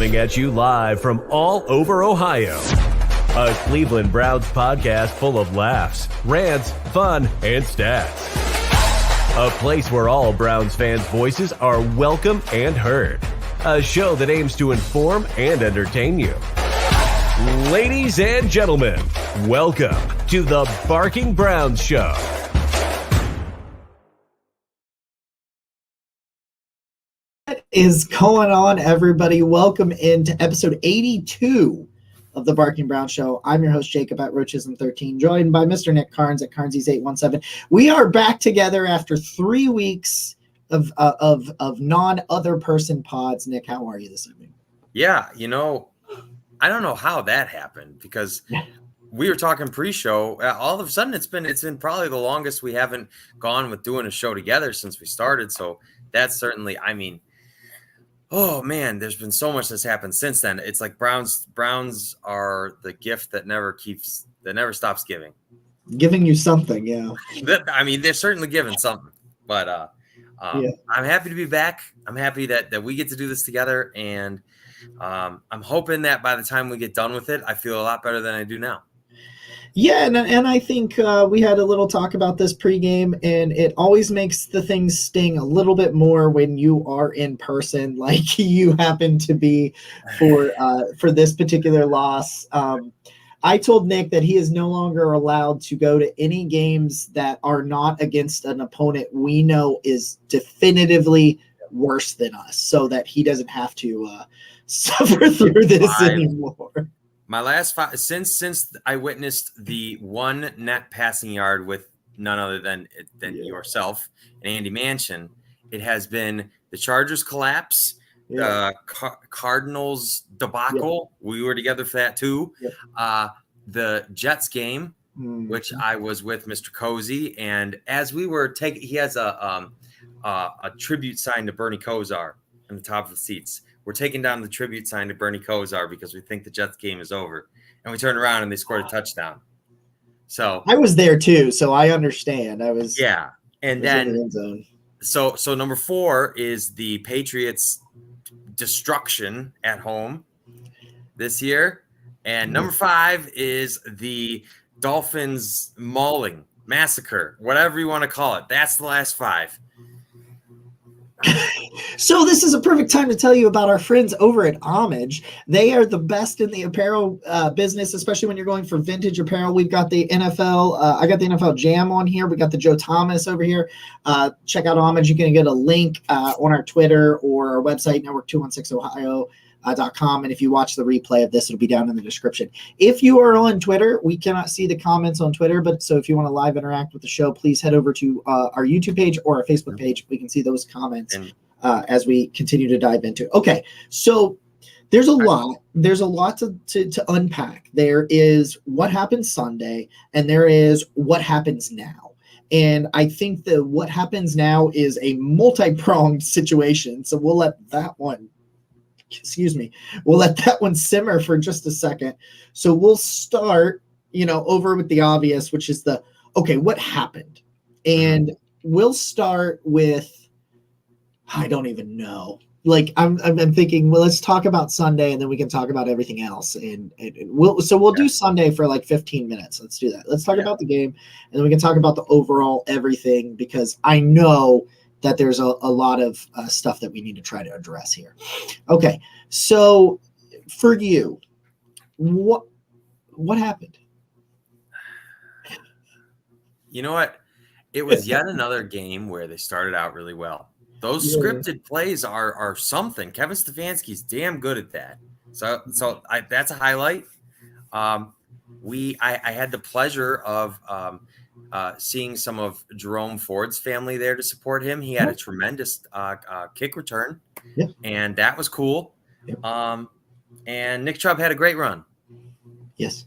Coming at you live from all over Ohio. A Cleveland Browns podcast full of laughs, rants, fun, and stats. A place where all Browns fans' voices are welcome and heard. A show that aims to inform and entertain you. Ladies and gentlemen, welcome to the Barking Browns Show. What is going on, everybody? Welcome into episode 82 of the Barking Brown Show. I'm your host, Jacob at Roachism13, joined by Mr. Nick Carnes at Carnesies817. We are back together after 3 weeks of non-other person pods. Nick, how are you this evening? Yeah, I don't know how that happened because we were talking pre-show. All of a sudden, it's been probably the longest we haven't gone with doing a show together since we started. So that's certainly, oh man, there's been so much that's happened since then. It's like Browns are the gift that never stops giving. Giving you something, yeah. They're certainly giving something. But I'm happy to be back. I'm happy that we get to do this together, and I'm hoping that by the time we get done with it, I feel a lot better than I do now. Yeah, and I think we had a little talk about this pregame, and it always makes the things sting a little bit more when you are in person, like you happen to be for this particular loss. I told Nick that he is no longer allowed to go to any games that are not against an opponent we know is definitively worse than us, so that he doesn't have to suffer through this anymore. My last 5 since I witnessed the one net passing yard with none other than yourself and Andy Manchin, it has been the Chargers collapse, Cardinals debacle. Yeah. We were together for that too. Yeah. The Jets game, which I was with Mr. Cozy, and as we were taking, he has a tribute sign to Bernie Kosar on the top of the seats. We're taking down the tribute sign to Bernie Kosar because we think the Jets game is over. And we turned around and they scored a touchdown. So I was there too, so I understand. And then in the end zone. So number 4 is the Patriots destruction at home this year. And number 5 is the Dolphins mauling, massacre, whatever you want to call it. That's the last 5. So this is a perfect time to tell you about our friends over at Homage. They are the best in the apparel business, especially when you're going for vintage apparel. We've got the NFL. I got the NFL Jam on here. We got the Joe Thomas over here. Check out Homage. You can get a link on our Twitter or our website, network216ohio.com. And if you watch the replay of this, it'll be down in the description. If you are on Twitter, we cannot see the comments on Twitter, but so if you want to live interact with the show, please head over to our YouTube page or our Facebook page. We can see those comments as we continue to dive into. Okay, so there's a lot to unpack. There is what happened Sunday, and there is what happens now. And I think that what happens now is a multi-pronged situation. So we'll let that one simmer for just a second. So we'll start, over with the obvious, which is what happened? And we'll start with, I don't even know. Like I'm thinking, well, let's talk about Sunday and then we can talk about everything else. And we'll do Sunday for like 15 minutes. Let's do that. Let's talk about the game and then we can talk about the overall everything, because I know that there's a lot of stuff that we need to try to address here. Okay. So for you, what happened? You know what? It was yet another game where they started out really well. Those scripted plays are something. Kevin Stefanski's damn good at that. So that's a highlight. I had the pleasure of seeing some of Jerome Ford's family there to support him. He had a tremendous kick return, and that was cool. And Nick Chubb had a great run. Yes.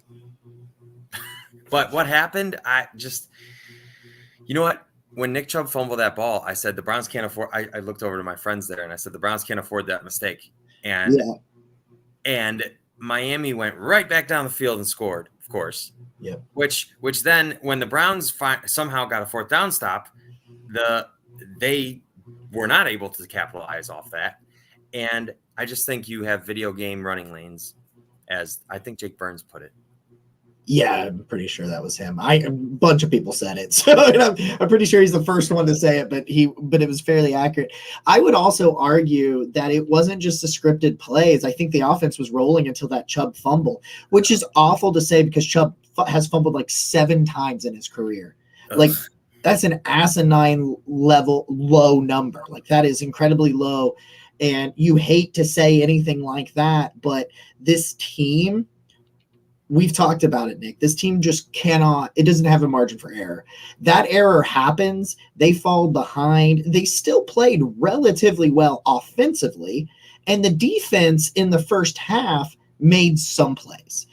But what happened? You know what? When Nick Chubb fumbled that ball, I said the Browns can't afford. I looked over to my friends there and I said the Browns can't afford that mistake. And Miami went right back down the field and scored, of course. Yeah. Which then, when the Browns somehow got a 4th down stop, they were not able to capitalize off that. And I just think you have video game running lanes, as I think Jake Burns put it. Yeah, I'm pretty sure that was him. A bunch of people said it, so I'm pretty sure he's the first one to say it. But it was fairly accurate. I would also argue that it wasn't just the scripted plays. I think the offense was rolling until that Chubb fumble, which is awful to say because Chubb has fumbled like 7 times in his career. Like that's an asinine level low number. Like that is incredibly low, and you hate to say anything like that, but this team. We've talked about it, Nick. This team just cannot, it doesn't have a margin for error. That error happens. They fall behind. They still played relatively well offensively. And the defense in the first half made some plays.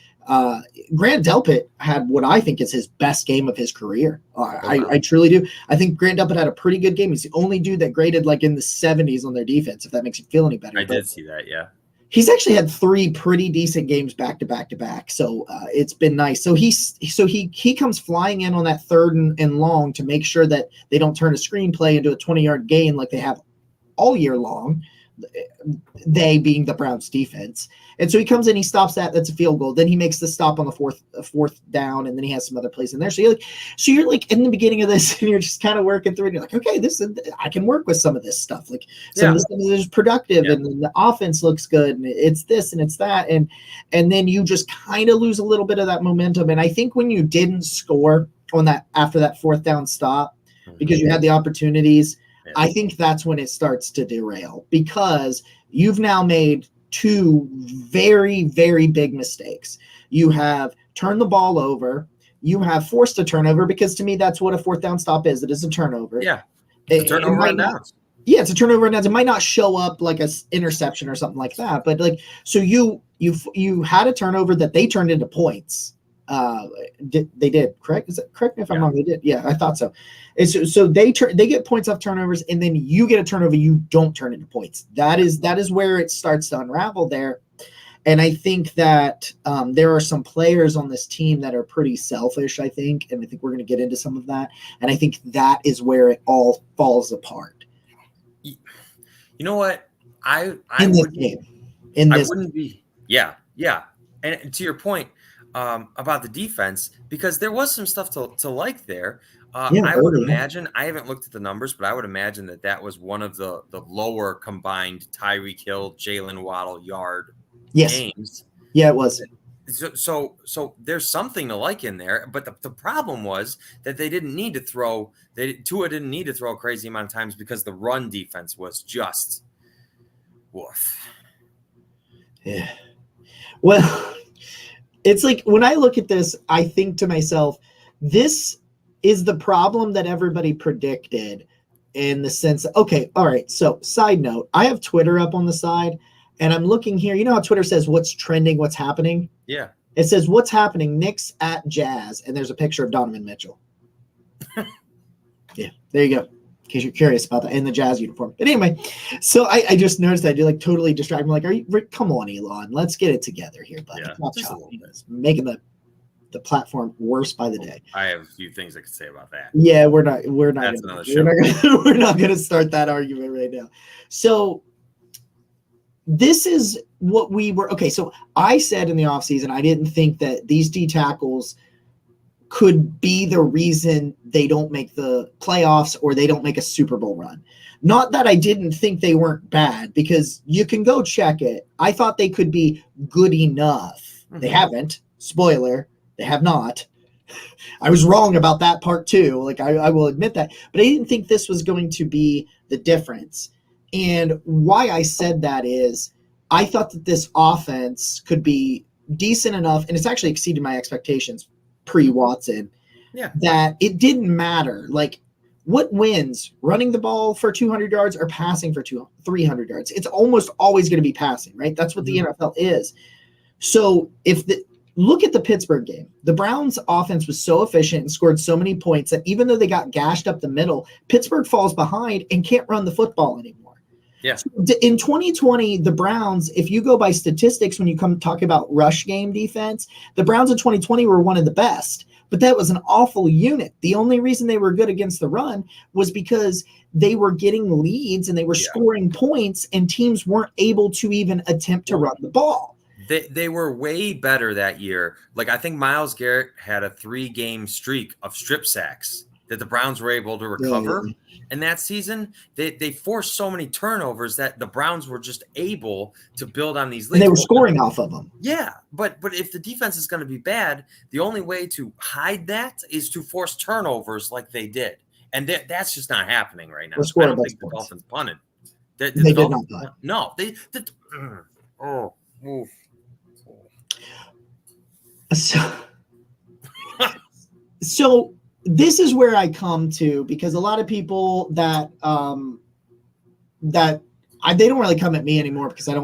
Grant Delpit had what I think is his best game of his career. I truly do. I think Grant Delpit had a pretty good game. He's the only dude that graded like in the 70s on their defense, if that makes you feel any better. I did see that, yeah. He's actually had 3 pretty decent games back to back. So it's been nice. So he comes flying in on that 3rd and long to make sure that they don't turn a screenplay into a 20-yard gain like they have all year long. They being the Browns defense. And so he comes in, he stops that. That's a field goal. Then he makes the stop on the fourth down, and then he has some other plays in there. So you're like in the beginning of this, and you're just kind of working through it. And you're like, okay, I can work with some of this stuff. Like some of this stuff is productive, and then the offense looks good, and it's this and it's that, and then you just kind of lose a little bit of that momentum. And I think when you didn't score on that after that 4th down stop because you had the opportunities. Yeah. I think that's when it starts to derail because you've now made 2 very, very big mistakes. You have turned the ball over. You have forced a turnover because to me, that's what a 4th down stop is. It is a turnover. Yeah. It's a turnover on downs. Yeah, it's a turnover on downs. It might not show up like an interception or something like that. But like, so you had a turnover that they turned into points. They did, correct? Is that correct me if I'm wrong? They did. Yeah, I thought so. So they get points off turnovers, and then you get a turnover, you don't turn into points. That is where it starts to unravel there. And I think that there are some players on this team that are pretty selfish, I think, and I think we're going to get into some of that. And I think that is where it all falls apart. You know what? I wouldn't be. Yeah. And to your point, about the defense, because there was some stuff to like there. I would imagine, I haven't looked at the numbers, but I would imagine that was one of the lower combined Tyreek Hill, Jalen Waddle yard games. Yeah, it was. So there's something to like in there, but the problem was that they didn't need to throw. Tua didn't need to throw a crazy amount of times because the run defense was just woof. Yeah. Well, it's like when I look at this, I think to myself, this is the problem that everybody predicted in the sense that, okay, all right. So side note, I have Twitter up on the side and I'm looking here. You know how Twitter says what's trending, what's happening? Yeah. It says what's happening, Knicks at Jazz. And there's a picture of Donovan Mitchell. Yeah, there you go. In case you're curious about that in the Jazz uniform. But anyway, so I just noticed that I do like totally distracted. I'm like, come on, Elon, let's get it together here, buddy. Yeah, making the platform worse by the day. I have a few things I could say about that. Yeah, we're not That's gonna, another show. We're not gonna start that argument right now. So this is what we were okay. So I said in the offseason, I didn't think that these D tackles could be the reason they don't make the playoffs or they don't make a Super Bowl run. Not that I didn't think they weren't bad, because you can go check it. I thought they could be good enough. Mm-hmm. They haven't. Spoiler, they have not. I was wrong about that part too. Like I will admit that, but I didn't think this was going to be the difference. And why I said that is I thought that this offense could be decent enough, and it's actually exceeded my expectations pre-Watson, that it didn't matter. Like, what wins? Running the ball for 200 yards or passing for 300 yards? It's almost always going to be passing, right? That's what the NFL is. So look at the Pittsburgh game. The Browns offense was so efficient and scored so many points that even though they got gashed up the middle, Pittsburgh falls behind and can't run the football anymore. Yeah. So in 2020, the Browns, if you go by statistics, when you come talk about rush game defense, the Browns in 2020 were one of the best. but that was an awful unit. The only reason they were good against the run was because they were getting leads and they were scoring points, and teams weren't able to even attempt to run the ball. They were way better that year. Like, I think Myles Garrett had a 3-game streak of strip sacks that the Browns were able to recover. Yeah. And that season, they forced so many turnovers that the Browns were just able to build on these leads. And they were scoring off of them. Yeah, but if the defense is going to be bad, the only way to hide that is to force turnovers like they did. And that's just not happening right now. I don't think the Dolphins punted. They did not punt. No. So this is where I come to, because a lot of people that they don't really come at me anymore, because I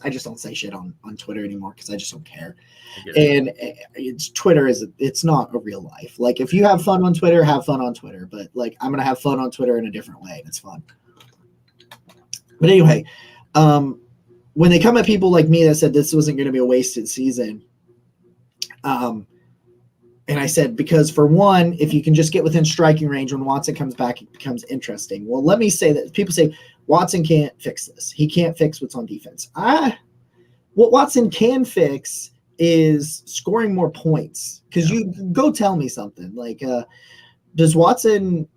just don't say shit on Twitter anymore, because I just don't care. And Twitter it's not a real life. Like, if you have fun on Twitter, have fun on Twitter. But like, I'm gonna have fun on Twitter in a different way, and it's fun. But anyway, when they come at people like me that said this wasn't going to be a wasted season, and I said, because for one, if you can just get within striking range when Watson comes back, it becomes interesting. Well, let me say that people say Watson can't fix this. He can't fix what's on defense. What Watson can fix is scoring more points. Because you go tell me something like, does Watson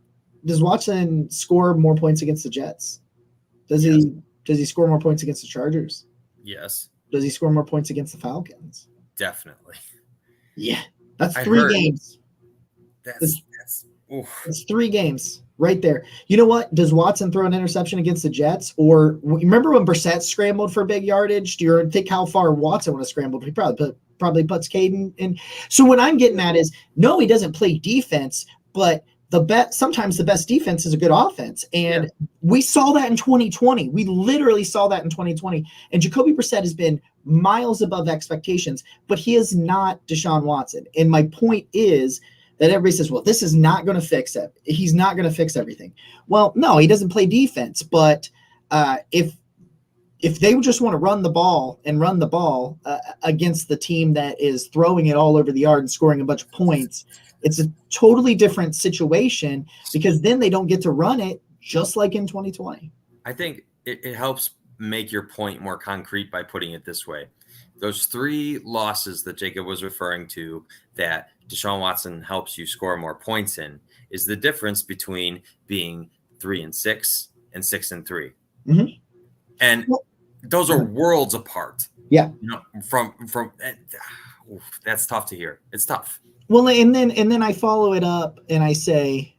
score more points against the Jets? Does he score more points against the Chargers? Yes. Does he score more points against the Falcons? Definitely. Yeah. That's 3 games. That's 3 games right there. You know what? Does Watson throw an interception against the Jets? Or remember when Brissett scrambled for big yardage? Do you think how far Watson would have scrambled? He probably puts Caden in. So what I'm getting at is, no, he doesn't play defense, but sometimes the best defense is a good offense. And we saw that in 2020. We literally saw that in 2020. And Jacoby Brissett has been miles above expectations, but he is not Deshaun Watson. And my point is that everybody says, well, this is not going to fix it. He's not going to fix everything. Well, no, he doesn't play defense. But if they just want to run the ball against the team that is throwing it all over the yard and scoring a bunch of points, it's a totally different situation, because then they don't get to run it just like in 2020. I think it helps make your point more concrete by putting it this way. Those 3 losses that Jacob was referring to that Deshaun Watson helps you score more points in is the difference between being 3-6 and 6-3. Mm-hmm. And those are worlds apart. Yeah. You know, from that's tough to hear. It's tough. Well, and then I follow it up and I say,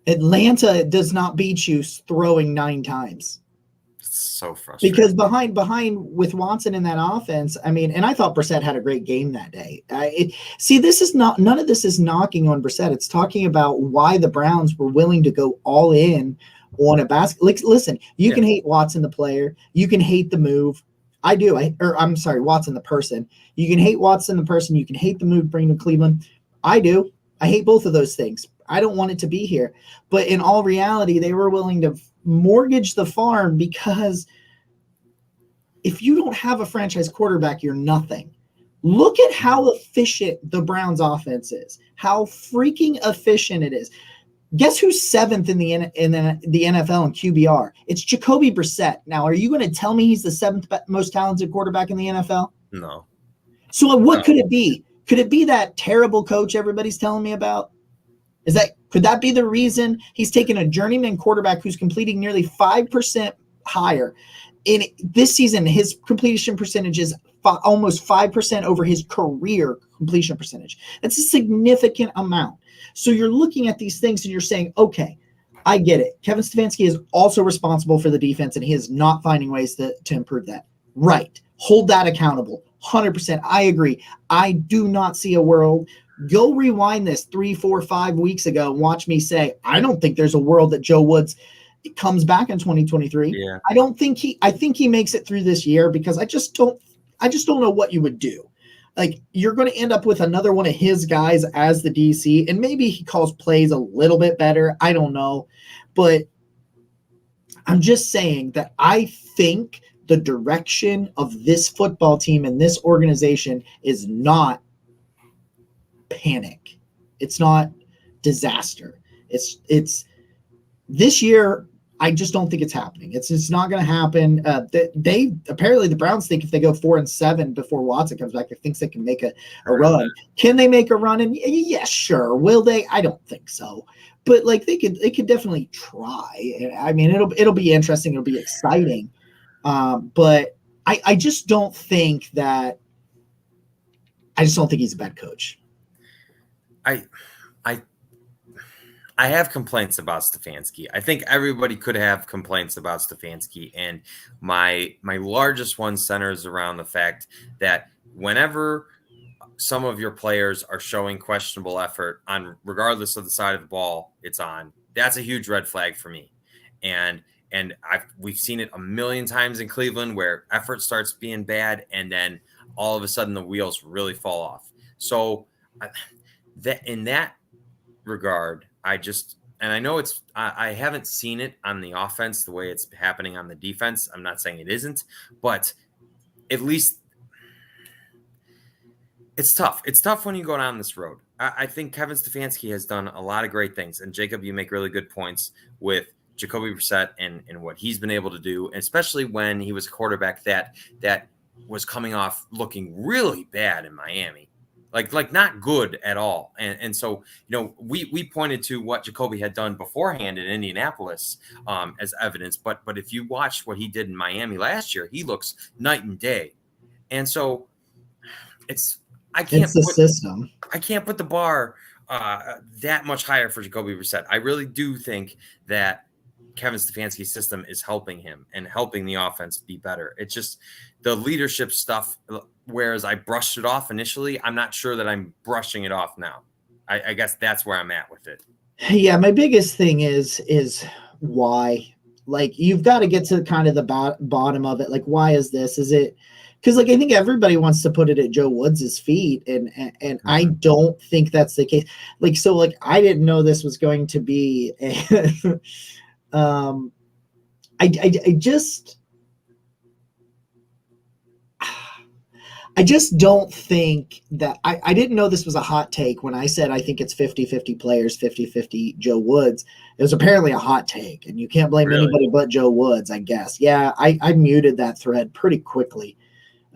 Atlanta does not beat you throwing 9 times. It's so frustrating. Because behind with Watson in that offense, I mean, and I thought Brissett had a great game that day. None of this is knocking on Brissett. It's talking about why the Browns were willing to go all in on a basket. Listen, you can hate Watson the player. You can hate the move. I do. I'm sorry, Watson the person. You can hate Watson the person. You can hate the move bringing to Cleveland. I do. I hate both of those things. I don't want it to be here. But in all reality, they were willing to mortgage the farm, because if you don't have a franchise quarterback, you're nothing. Look at how efficient the Browns offense is. How freaking efficient it is. Guess who's 7th in the NFL in QBR? It's Jacoby Brissett. Now, are you going to tell me he's the 7th most talented quarterback in the NFL? No. So what could it be? Could it be that terrible coach everybody's telling me about? Could that be the reason he's taken a journeyman quarterback who's completing nearly 5% higher in this season? His completion percentage is almost 5% over his career completion percentage. That's a significant amount. So you're looking at these things and you're saying, okay, I get it. Kevin Stefanski is also responsible for the defense, and he is not finding ways to improve that. Right. Hold that accountable. 100%. I agree. I do not see a world. Go rewind this 3, 4, 5 weeks ago and watch me say, I don't think there's a world that Joe Woods comes back in 2023. Yeah. I think he makes it through this year, because I just don't know what you would do. Like, you're going to end up with another one of his guys as the DC, and maybe he calls plays a little bit better. I don't know. But I'm just saying that I think the direction of this football team and this organization is not panic. It's not disaster. It's this year. I just don't think it's happening. It's not going to happen. They apparently the Browns think if they go 4-7 before Watson comes back, it thinks they can make a run. Can they make a run? And yeah, sure. Will they? I don't think so. But like they could definitely try. I mean, it'll be interesting. It'll be exciting. But I just don't think that. I just don't think he's a bad coach. I have complaints about Stefanski. I think everybody could have complaints about Stefanski, and my largest one centers around the fact that whenever some of your players are showing questionable effort on, regardless of the side of the ball it's on, that's a huge red flag for me. And we've seen it a million times in Cleveland where effort starts being bad, and then all of a sudden the wheels really fall off. So that in that regard, I know I haven't seen it on the offense the way it's happening on the defense. I'm not saying it isn't, but at least it's tough. It's tough when you go down this road. I think Kevin Stefanski has done a lot of great things. And Jacob, you make really good points with Jacoby Brissett and what he's been able to do, especially when he was a quarterback that was coming off looking really bad in Miami. Like not good at all. And so, we pointed to what Jacoby had done beforehand in Indianapolis as evidence. But if you watch what he did in Miami last year, he looks night and day. And so it's the system. I can't put the bar that much higher for Jacoby Brissett. I really do think that Kevin Stefanski's system is helping him and helping the offense be better. It's just the leadership stuff. Whereas I brushed it off initially, I'm not sure that I'm brushing it off now. I guess that's where I'm at with it. Yeah, my biggest thing is why. Like, you've got to get to kind of the bottom of it. Like, why is this? Is it because, like, I think everybody wants to put it at Joe Woods' feet, and I don't think that's the case. Like, so, like, I didn't know this was going to be. I just don't think that I didn't know this was a hot take when I said I think it's 50-50 players, 50-50 Joe Woods. It was apparently a hot take, and you can't blame anybody but Joe Woods, I guess. Yeah, I muted that thread pretty quickly.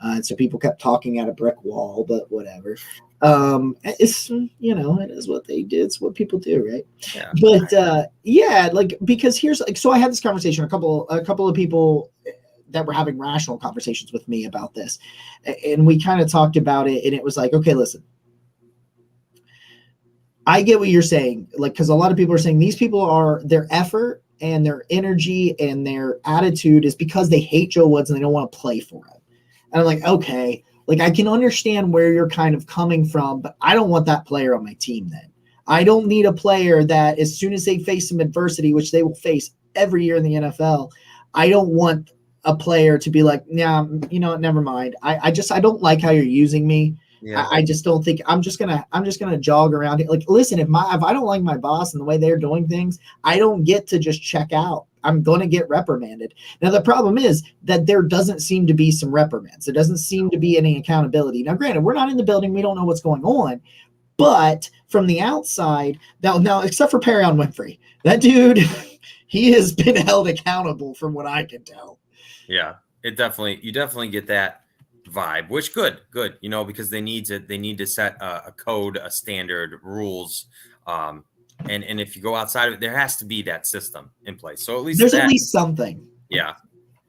And so people kept talking at a brick wall, but whatever. It's, it is what they did. It's what people do, right? Yeah. But like, because here's like, so I had this conversation, a couple of people that were having rational conversations with me about this. And we kind of talked about it, and it was like, okay, listen, I get what you're saying. Like, cause a lot of people are saying these people their effort and their energy and their attitude is because they hate Joe Woods and they don't want to play for him. And I'm like, okay, like I can understand where you're kind of coming from, but I don't want that player on my team then. I don't need a player that as soon as they face some adversity, which they will face every year in the NFL, I don't want a player to be like, yeah, never mind. I don't like how you're using me. Yeah. I just don't think I'm just gonna jog around it. Like, listen, if I don't like my boss and the way they're doing things, I don't get to just check out. I'm gonna get reprimanded. Now the problem is that there doesn't seem to be some reprimands. There doesn't seem to be any accountability. Now, granted, we're not in the building, we don't know what's going on, but from the outside, now except for Perion Winfrey, that dude, he has been held accountable from what I can tell. Yeah, you definitely get that vibe, which good, because they need to set a code, a standard, rules, and if you go outside of it, there has to be that system in place. So at least there's at least something. Yeah,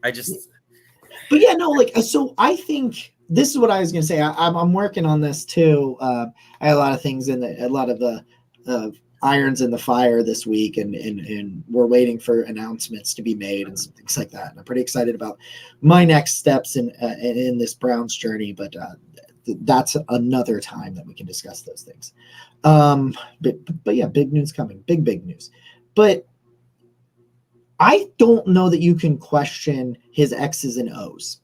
but yeah, no, like, so I think this is what I was gonna say. I'm working on this too. I had a lot of things a lot of the irons in the fire this week, and we're waiting for announcements to be made and some things like that. And I'm pretty excited about my next steps in this Browns journey, but that's another time that we can discuss those things. But yeah, big news coming, big news. But I don't know that you can question his X's and O's.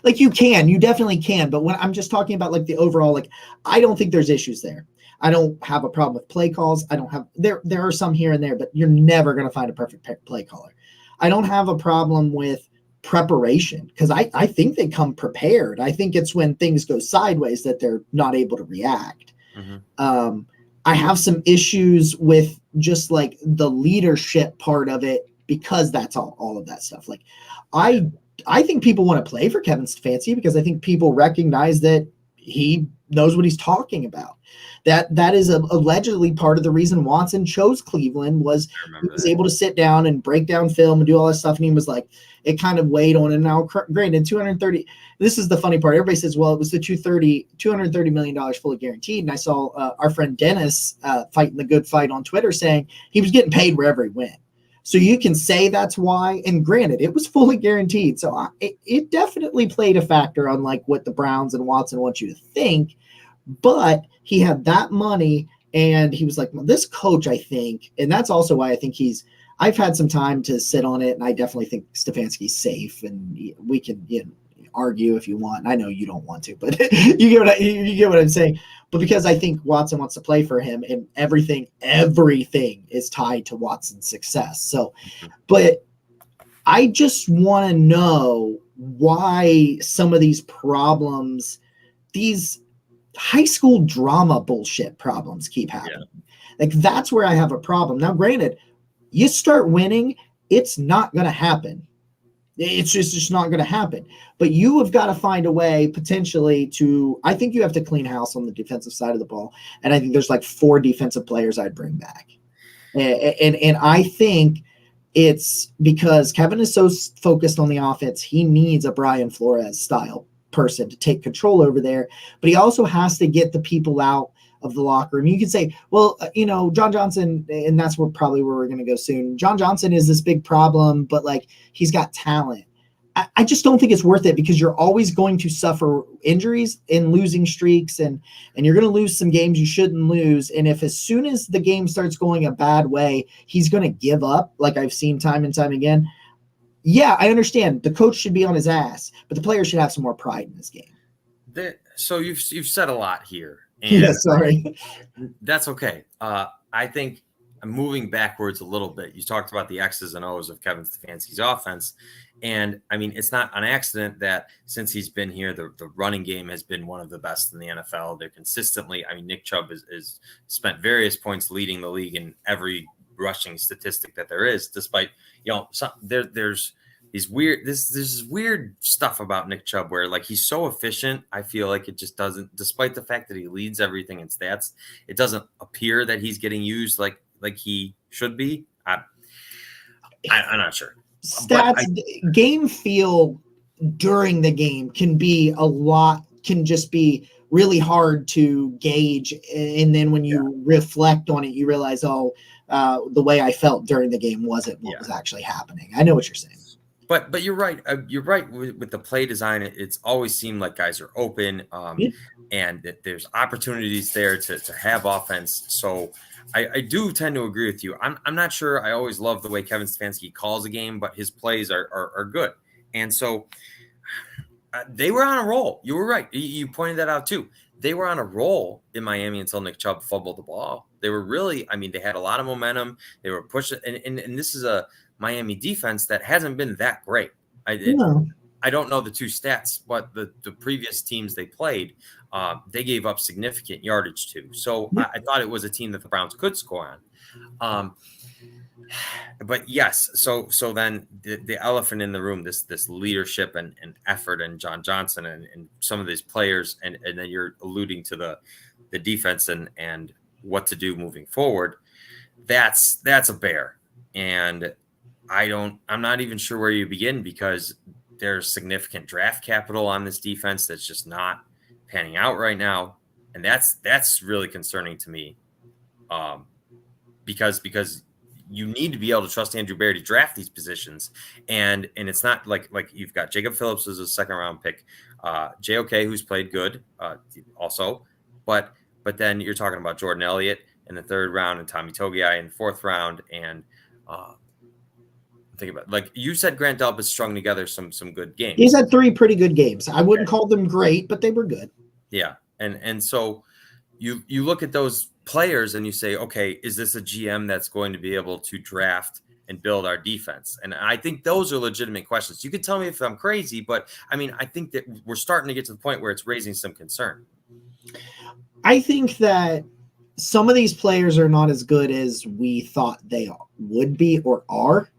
Like, you definitely can. But when I'm just talking about like the overall, like, I don't think there's issues there. I don't have a problem with play calls. There are some here and there, but you're never going to find a perfect play caller. I don't have a problem with preparation because I think they come prepared. I think it's when things go sideways that they're not able to react. I have some issues with just like the leadership part of it because that's all of that stuff. Like I think people want to play for Kevin Stefanski because I think people recognize that he knows what he's talking about. That is allegedly part of the reason Watson chose Cleveland was he was able to sit down and break down film and do all that stuff. And he was like, it kind of weighed on. And now, granted, 230. This is the funny part. Everybody says, well, it was the $230 million fully guaranteed. And I saw our friend Dennis fighting the good fight on Twitter saying he was getting paid wherever he went. So you can say that's why. And granted, it was fully guaranteed. So it definitely played a factor on like what the Browns and Watson want you to think. But he had that money and he was like, well, this coach, I think, and that's also why I think I've had some time to sit on it. And I definitely think Stefanski's safe and we can argue if you want. I know you don't want to, but you get what I'm saying. But because I think Watson wants to play for him and everything is tied to Watson's success. So, but I just want to know why some of these problems, these high school drama bullshit problems keep happening. Like that's where I have a problem. Now, granted, you start winning, it's not going to happen. It's just not going to happen. But you have got to find a way potentially I think you have to clean house on the defensive side of the ball. And I think there's like 4 defensive players I'd bring back. And I think it's because Kevin is so focused on the offense. He needs a Brian Flores style person to take control over there. But he also has to get the people out of the locker room. You could say, well, John Johnson, and that's probably where we're going to go soon. John Johnson is this big problem, but like he's got talent. I just don't think it's worth it because you're always going to suffer injuries and losing streaks and you're going to lose some games you shouldn't lose. And if as soon as the game starts going a bad way, he's going to give up, like I've seen time and time again. Yeah, I understand. The coach should be on his ass, but the player should have some more pride in this game. So you've said a lot here. And yeah, sorry. That's okay. I think I'm moving backwards a little bit. You talked about the X's and O's of Kevin Stefanski's offense. And I mean, it's not an accident that since he's been here, the running game has been one of the best in the NFL. They're consistently, I mean, Nick Chubb is spent various points leading the league in every rushing statistic that there is, despite, there's these weird, this weird stuff about Nick Chubb where like he's so efficient. I feel like it just doesn't, despite the fact that he leads everything in stats, it doesn't appear that he's getting used like he should be. I'm not sure. Stats, game feel during the game can just be really hard to gauge. And then when you reflect on it, you realize, the way I felt during the game wasn't what was actually happening. I know what you're saying. But you're right. You're right with the play design. It's always seemed like guys are open and that there's opportunities there to have offense. So I do tend to agree with you. I'm not sure I always love the way Kevin Stefanski calls a game, but his plays are good. And so they were on a roll. You were right. You pointed that out too. They were on a roll in Miami until Nick Chubb fumbled the ball. They were really, they had a lot of momentum. They were pushing. And this is a Miami defense that hasn't been that great. I don't know the 2 stats, but the previous teams they played, they gave up significant yardage to. So I thought it was a team that the Browns could score on. But yes, so then the elephant in the room, this leadership and effort and John Johnson and some of these players, and then you're alluding to the defense and what to do moving forward. That's a bear. And I'm not even sure where you begin because there's significant draft capital on this defense that's just not panning out right now. And that's really concerning to me. Because you need to be able to trust Andrew Berry to draft these positions. And it's not like you've got Jacob Phillips as a 2nd round pick, JOK, who's played good also, but then you're talking about Jordan Elliott in the 3rd round and Tommy Togiai in the 4th round. And think about, like you said, Grant Delp has strung together some good games. He's had 3 pretty good games. I wouldn't call them great, but they were good. Yeah. And so you look at those players and you say, okay, is this a GM that's going to be able to draft and build our defense? And I think those are legitimate questions. You could tell me if I'm crazy, but I think that we're starting to get to the point where it's raising some concern. I think that some of these players are not as good as we thought they would be or are.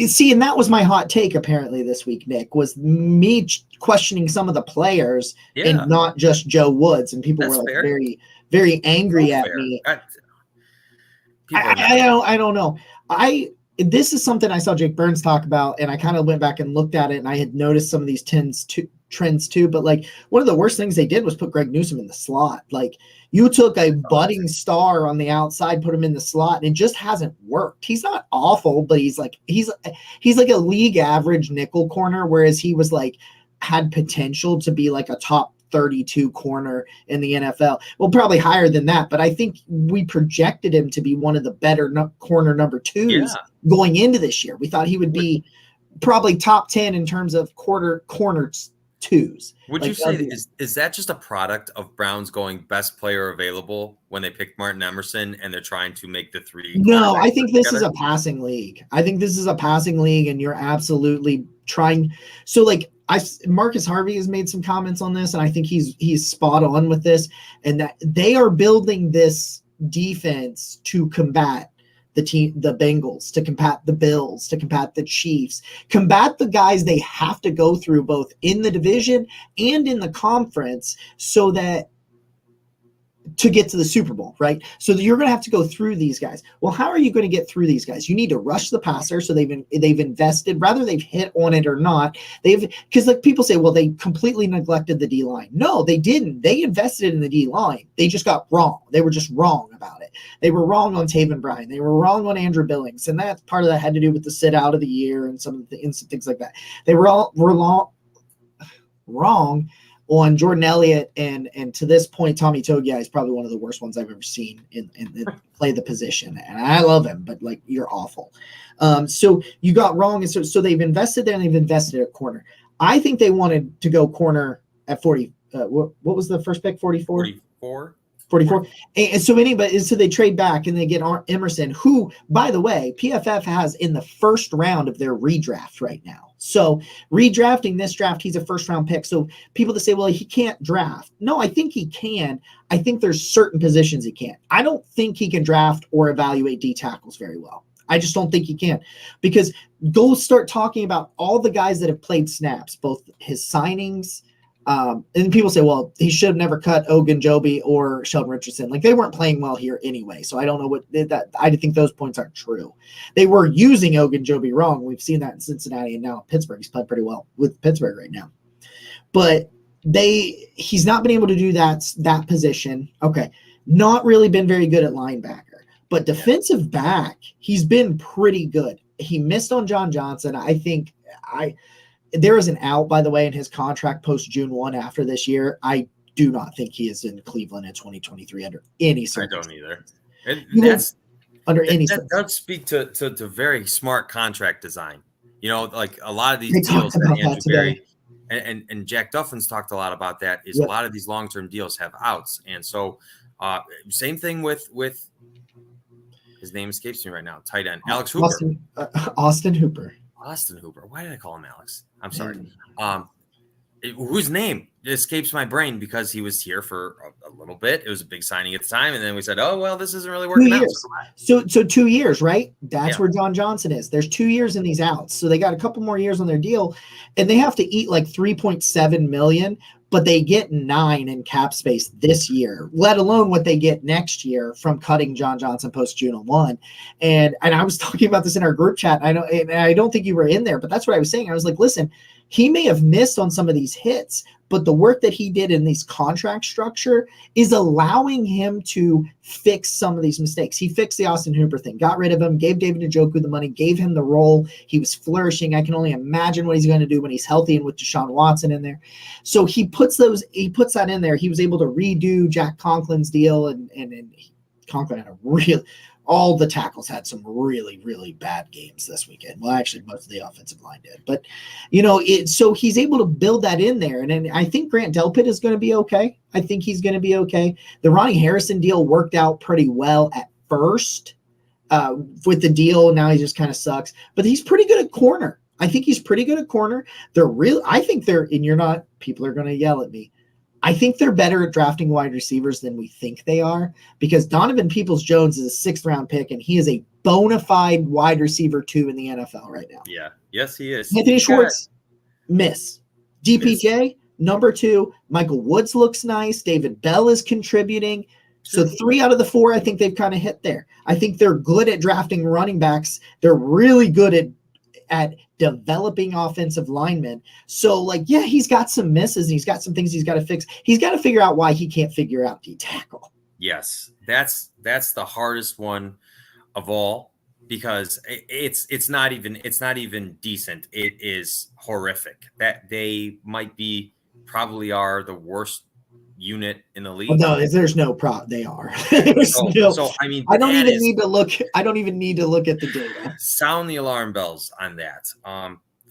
See, and that was my hot take apparently this week, Nick, was me questioning some of the players and not just Joe Woods. And people were like fair. very, very angry at me. I don't know. This is something I saw Jake Burns talk about, and I kind of went back and looked at it, and I had noticed some of these trends too. But like one of the worst things they did was put Greg Newsome in the slot. Like you took a budding star on the outside, put him in the slot, and it just hasn't worked. He's not awful, but he's like a league average nickel corner, whereas he was like had potential to be like a top 32 corner in the NFL. Well, probably higher than that, but I think we projected him to be one of the better corner number twos going into this year. We thought he would be probably top 10 in terms of corner twos. Would you say is that just a product of Browns going best player available when they picked Martin Emerson and they're trying to make the three? No, I think this is a passing league. And you're absolutely trying. So like Marcus Harvey has made some comments on this, and I think he's spot on with this, and that they are building this defense to combat the Bengals, to combat the Bills, to combat the Chiefs, combat the guys they have to go through both in the division and in the conference, so that to get to the Super Bowl, right? So you're going to have to go through these guys. Well, how are you going to get through these guys? You need to rush the passer. So they've invested, whether they've hit on it or not. Because like people say, well, they completely neglected the D line. No, they didn't. They invested in the D line. They just got wrong. They were just wrong about it. They were wrong on Taven Bryan. They were wrong on Andrew Billings, and that part of that had to do with the sit out of the year and some of the instant things like that. They were wrong on Jordan Elliott, and to this point, Tommy Togiai is probably one of the worst ones I've ever seen in play the position. And I love him, but like you're awful. So you got wrong, and so they've invested there and they've invested at corner. I think they wanted to go corner at 40. What was the first pick? 44? 44. And so they trade back and they get Emerson, who, by the way, PFF has in the first round of their redraft right now. So redrafting this draft, he's a first round pick. So people that say, well, he can't draft. No, I think he can. I think there's certain positions he can't. I don't think he can draft or evaluate D tackles very well. I just don't think he can, because go start talking about all the guys that have played snaps, both his signings. And people say, well, he should have never cut Ogunjobi or Sheldon Richardson. Like they weren't playing well here anyway. So I don't know I think those points aren't true. They were using Ogunjobi wrong. We've seen that in Cincinnati and now Pittsburgh. He's played pretty well with Pittsburgh right now, but he's not been able to do that position. Okay. Not really been very good at linebacker, but defensive back, he's been pretty good. He missed on John Johnson. I think there is an out, by the way, in his contract post June 1 after this year. I do not think he is in Cleveland in 2023 under any circumstance. I don't either. That does speak to very smart contract design. You know, like a lot of these deals that Andrew Berry and Jack Duffin's talked a lot about that is a lot of these long-term deals have outs. And so same thing with his name escapes me right now, tight end, Alex Hooper. Austin Hooper. Why did I call him Alex? I'm sorry. Whose name escapes my brain because he was here for a little bit. It was a big signing at the time. And then we said, oh, well, this isn't really working out. So 2 years, right? That's where John Johnson is. There's 2 years in these outs. So they got a couple more years on their deal, and they have to eat like $3.7 million, but they get 9 in cap space this year, let alone what they get next year from cutting John Johnson post June 1. And I was talking about this in our group chat. I don't think you were in there, but that's what I was saying. I was like, listen, he may have missed on some of these hits, but the work that he did in these contract structure is allowing him to fix some of these mistakes. He fixed the Austin Hooper thing, got rid of him, gave David Njoku the money, gave him the role. He was flourishing. I can only imagine what he's going to do when he's healthy and with Deshaun Watson in there. So he puts that in there. He was able to redo Jack Conklin's deal, and Conklin had all the tackles had some really, really bad games this weekend. Well, actually, most of the offensive line did. But, so he's able to build that in there. And I think Grant Delpit is going to be okay. I think he's going to be okay. The Ronnie Harrison deal worked out pretty well at first with the deal. Now he just kind of sucks. But he's pretty good at corner. I think he's pretty good at corner. I think and people are going to yell at me. I think they're better at drafting wide receivers than we think they are, because Donovan Peoples-Jones is a 6th round pick, and he is a bona fide wide receiver 2 in the NFL right now. Yeah. Yes, he is. Anthony Schwartz, miss. DPJ, number 2. Michael Woods looks nice. David Bell is contributing. So 3 out of the 4, I think they've kind of hit there. I think they're good at drafting running backs. They're really good at developing offensive linemen. So, like, yeah, he's got some misses and he's got some things he's got to fix. He's got to figure out why he can't figure out D-tackle. Yes, that's the hardest one of all, because it's not even decent. It is horrific. That they probably are the worst unit in the league. Well, no, there's no problem. They are. So I mean, I don't even need to look. I don't even need to look at the data. Sound the alarm bells on that.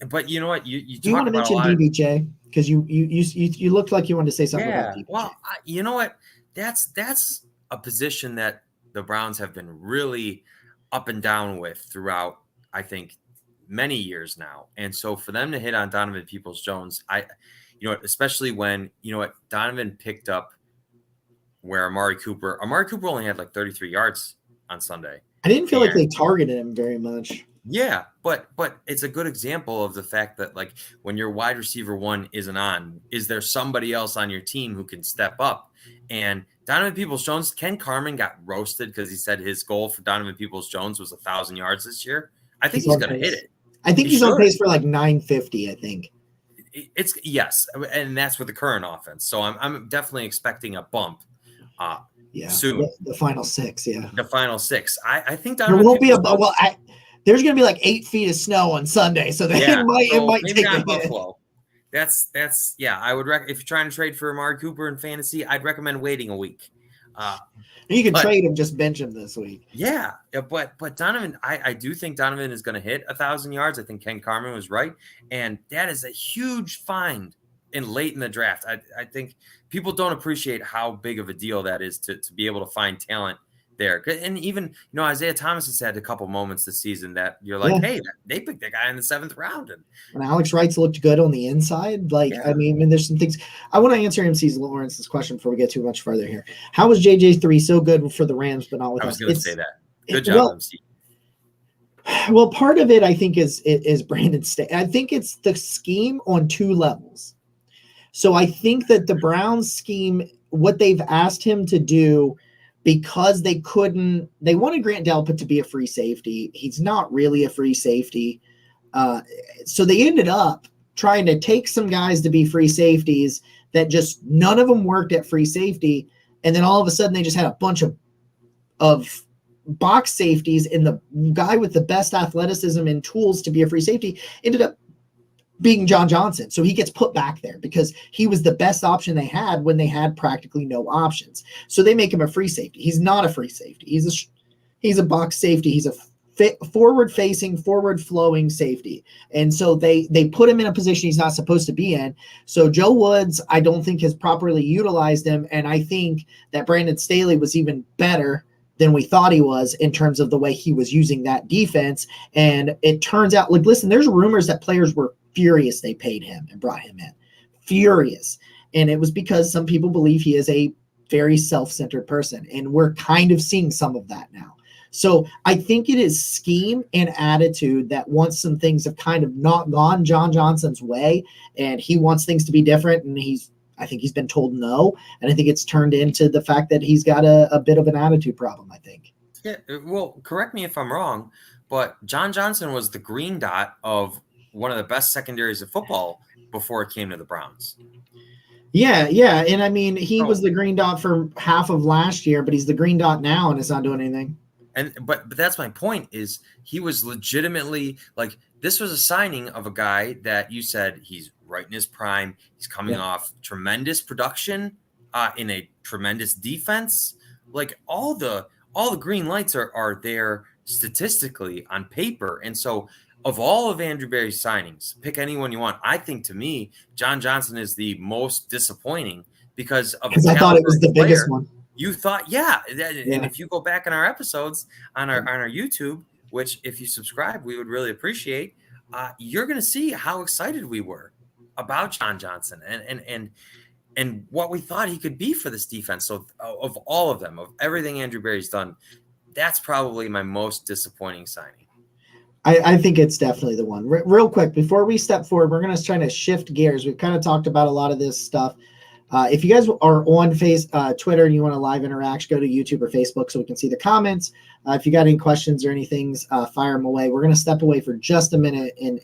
But you know what? You do you want to mention DBJ, because you looked like you wanted to say something about DBJ. Well, you know what? That's a position that the Browns have been really up and down with throughout, I think, many years now. And so for them to hit on Donovan Peoples-Jones, especially when, Donovan picked up where Amari Cooper only had like 33 yards on Sunday. I didn't feel like they targeted him very much. Yeah, but it's a good example of the fact that, like, when your wide receiver 1 isn't on, is there somebody else on your team who can step up? And Donovan Peoples-Jones, Ken Carman got roasted because he said his goal for Donovan Peoples-Jones was 1,000 yards this year. I think he's going to hit it. I think he's on pace for like 950, I think. Yes, and that's with the current offense. So I'm definitely expecting a bump. Soon. The final 6, yeah. The final 6. I think there won't be there's going to be like 8 feet of snow on Sunday, so it might take a Buffalo. That's I would if you're trying to trade for Amari Cooper in fantasy, I'd recommend waiting a week. You can trade him, just bench him this week. Yeah, but Donovan, I do think Donovan is going to hit 1,000 yards. I think Ken Carman was right, and that is a huge find late in the draft. I think people don't appreciate how big of a deal that is to be able to find talent there. And even, Isaiah Thomas has had a couple moments this season that you're like, hey, they picked that guy in the 7th round. And Alex Wright's looked good on the inside. I mean, there's some things. I want to answer MC Lawrence's question before we get too much further here. How was JJ3 so good for the Rams, but not with us? I was going to say that. Good job, MC. Well, part of it, I think, is Brandon Staley. I think it's the scheme on 2 levels. So I think that the Browns scheme, what they've asked him to do, because they wanted Grant Delpit to be a free safety. He's not really a free safety. So they ended up trying to take some guys to be free safeties that just none of them worked at free safety. And then all of a sudden they just had a bunch of box safeties, and the guy with the best athleticism and tools to be a free safety ended up being John Johnson. So he gets put back there because he was the best option they had when they had practically no options. So they make him a free safety. He's not a free safety. He's a box safety. He's a forward-facing, forward-flowing safety. And so they put him in a position he's not supposed to be in. So Joe Woods, I don't think, has properly utilized him. And I think that Brandon Staley was even better than we thought he was in terms of the way he was using that defense. And it turns out, like, listen, there's rumors that players were furious they paid him and brought him in. Furious. And it was because some people believe he is a very self-centered person. And we're kind of seeing some of that now. So I think it is scheme and attitude that once some things have kind of not gone John Johnson's way, and he wants things to be different, and I think he's been told no. And I think it's turned into the fact that he's got a bit of an attitude problem, I think. Yeah, well, correct me if I'm wrong, but John Johnson was the green dot of one of the best secondaries of football before it came to the Browns. Yeah. And I mean, he was the green dot for half of last year, but he's the green dot now, and it's not doing anything. But that's my point, is he was legitimately, like, this was a signing of a guy that you said he's right in his prime. He's coming off tremendous production in a tremendous defense. Like, all the green lights are there statistically on paper. And so of all of Andrew Berry's signings, pick anyone you want. I think, to me, John Johnson is the most disappointing because of the I thought it was the biggest one. You thought, and if you go back in our episodes on our YouTube, which if you subscribe, we would really appreciate, you're going to see how excited we were about John Johnson. And and what we thought he could be for this defense. So of all of them, of everything Andrew Berry's done, that's probably my most disappointing signing. I think it's definitely the one. Real quick, before we step forward, we're going to try to shift gears. We've kind of talked about a lot of this stuff. If you guys are on Twitter and you want a live interaction, go to YouTube or Facebook so we can see the comments. If you got any questions or anything, fire them away. We're going to step away for just a minute and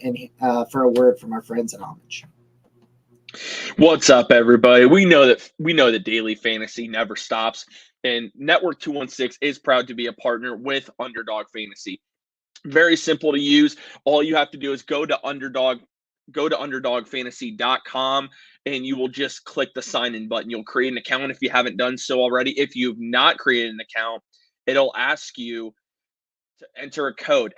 for a word from our friends at Homage. What's up, everybody? We know that daily fantasy never stops, and Network 216 is proud to be a partner with Underdog Fantasy. Very simple to use. All you have to do is go to underdogfantasy.com, and you will just click the sign in button. You'll create an account if you haven't done so already. If you've not created an account, it'll ask you to enter code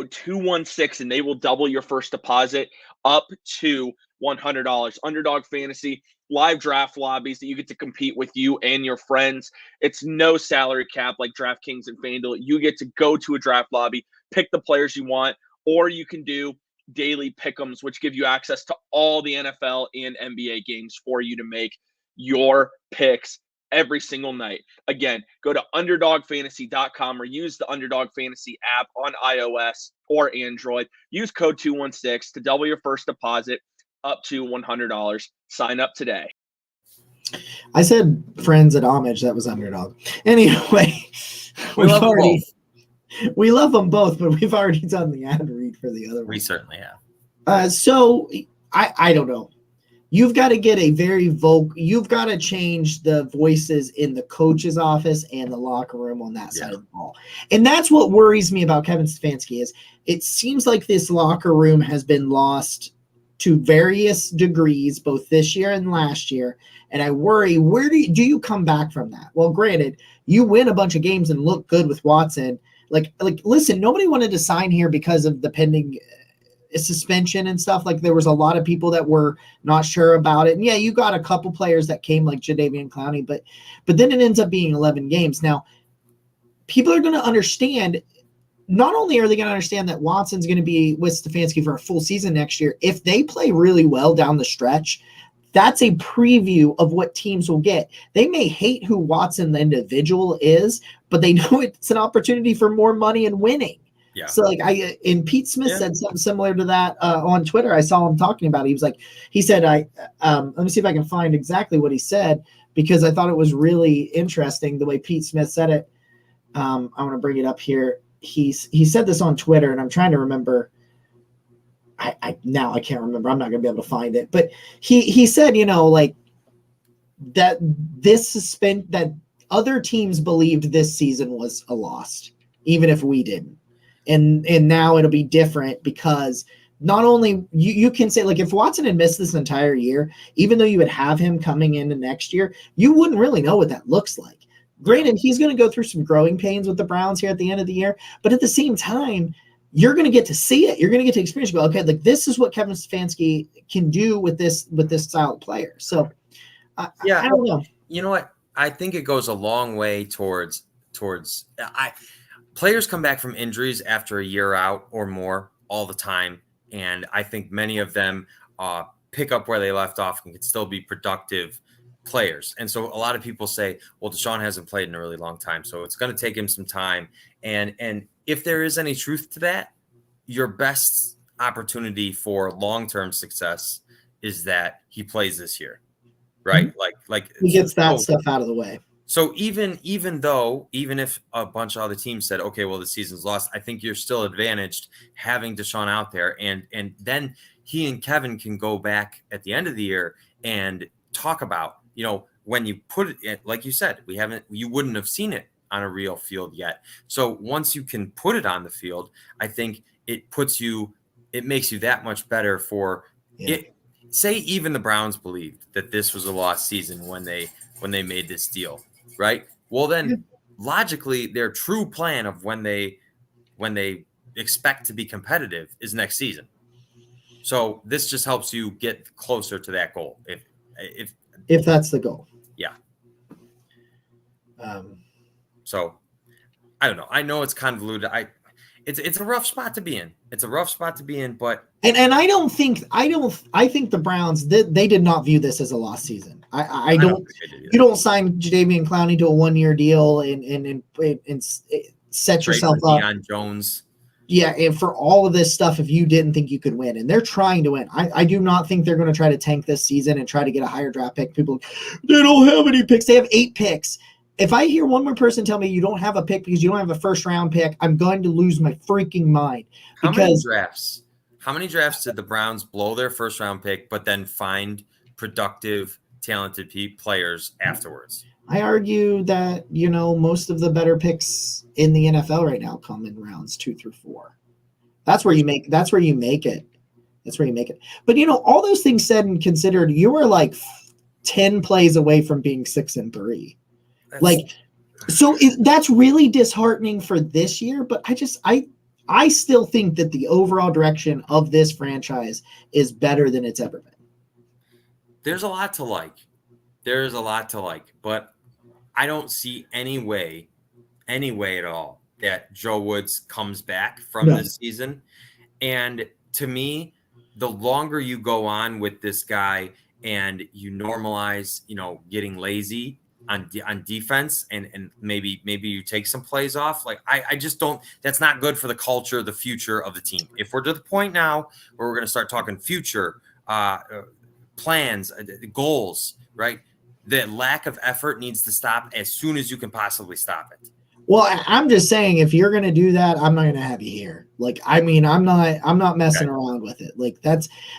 216, and they will double your first deposit up to $100. Underdog Fantasy, live draft lobbies that you get to compete with you and your friends. It's no salary cap like DraftKings and FanDuel. You get to go to a draft lobby, pick the players you want, or you can do daily pick'ems, which give you access to all the NFL and NBA games for you to make your picks every single night. Again, go to underdogfantasy.com or use the Underdog Fantasy app on iOS or Android. Use code 216 to double your first deposit up to $100. Sign up today. I said friends at Homage. That was Underdog. Anyway, we love them both, but we've already done the ad read for the other one. We certainly have. So I don't know. You've got to get you've got to change the voices in the coach's office and the locker room on that side of the ball. And that's what worries me about Kevin Stefanski is it seems like this locker room has been lost to various degrees, both this year and last year. And I worry, where do you come back from that? Well, granted, you win a bunch of games and look good with Watson. Like, listen, nobody wanted to sign here because of the pending suspension and stuff. Like, there was a lot of people that were not sure about it. And yeah, you got a couple players that came like Jadeveon Clowney, but then it ends up being 11 games. Now, people are going to understand. Not only are they going to understand that Watson's going to be with Stefanski for a full season next year, if they play really well down the stretch, that's a preview of what teams will get. They may hate who Watson the individual is, but they know it's an opportunity for more money and winning. Yeah. So like Pete Smith said something similar to that on Twitter. I saw him talking about it. He said, let me see if I can find exactly what he said, because I thought it was really interesting the way Pete Smith said it. I want to bring it up here. He said this on Twitter, and I'm trying to remember. I can't remember. I'm not going to be able to find it. But he said, like that that other teams believed this season was a loss, even if we didn't. And now it'll be different because not only you can say, like, if Watson had missed this entire year, even though you would have him coming into next year, you wouldn't really know what that looks like. Granted, he's going to go through some growing pains with the Browns here at the end of the year, but at the same time, you're going to get to see it. You're going to get to experience. Go, okay, like this is what Kevin Stefanski can do with this style of player. So, I don't know. You know what? I think it goes a long way towards. Players come back from injuries after a year out or more all the time, and I think many of them pick up where they left off and can still be productive players. And so a lot of people say, well, Deshaun hasn't played in a really long time, so it's going to take him some time. And if there is any truth to that, your best opportunity for long-term success is that he plays this year, right? Mm-hmm. Like he gets that stuff out of the way. So even if a bunch of other teams said, okay, well, the season's lost, I think you're still advantaged having Deshaun out there. And then he and Kevin can go back at the end of the year and talk about, when you put it, like you said, you wouldn't have seen it on a real field yet. So once you can put it on the field, I think it makes you that much better for it. Say even the Browns believed that this was a lost season when they made this deal, right? Well, then logically their true plan of when they expect to be competitive is next season. So this just helps you get closer to that goal. If that's the goal. Yeah. So I don't know. I know it's convoluted. it's a rough spot to be in. It's a rough spot to be in, but I think the Browns they did not view this as a lost season. I don't think they did either. You don't sign Jadeveon Clowney to a 1-year deal and set Trade yourself for up. Deion Jones. Yeah, and for all of this stuff, if you didn't think you could win, and they're trying to win, I do not think they're going to try to tank this season and try to get a higher draft pick. People, they don't have any picks. They have 8 picks. If I hear one more person tell me you don't have a pick because you don't have a first-round pick, I'm going to lose my freaking mind. How many drafts did the Browns blow their first-round pick, but then find productive, talented players afterwards? I argue that, most of the better picks in the NFL right now come in rounds 2 through 4. That's where you make it. That's where you make it. But all those things said and considered, you were like 10 plays away from being 6-3. That's really disheartening for this year, but I still think that the overall direction of this franchise is better than it's ever been. There's a lot to like, but I don't see any way at all that Joe Woods comes back from this season. And to me, the longer you go on with this guy and you normalize, getting lazy on defense and maybe you take some plays off. Like I just don't, that's not good for the culture, the future of the team. If we're to the point now where we're going to start talking future plans, goals, right? The lack of effort needs to stop as soon as you can possibly stop it. Well, I'm just saying, if you're going to do that, I'm not going to have you here. I'm not messing around with it.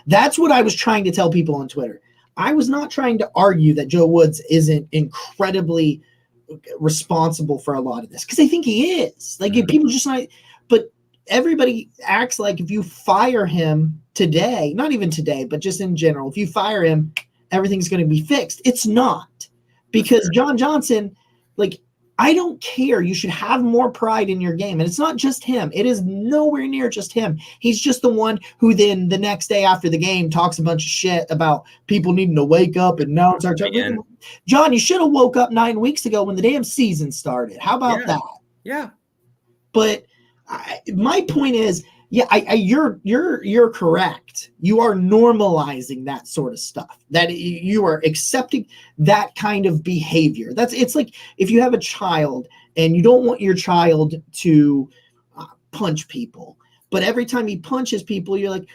That's what I was trying to tell people on Twitter. I was not trying to argue that Joe Woods isn't incredibly responsible for a lot of this, because I think he is. People just not, but everybody acts like if you fire him today, not even today, but just in general, if you fire him, everything's going to be fixed. It's not, because John Johnson, I don't care. You should have more pride in your game. And it's not just him. It is nowhere near just him. He's just the one who then the next day after the game talks a bunch of shit about people needing to wake up, and now it's our time. John, you should have woke up 9 weeks ago when the damn season started. How about that? Yeah. But my point is, you're correct. You are normalizing that sort of stuff. That you are accepting that kind of behavior. It's like if you have a child and you don't want your child to punch people, but every time he punches people, you're like,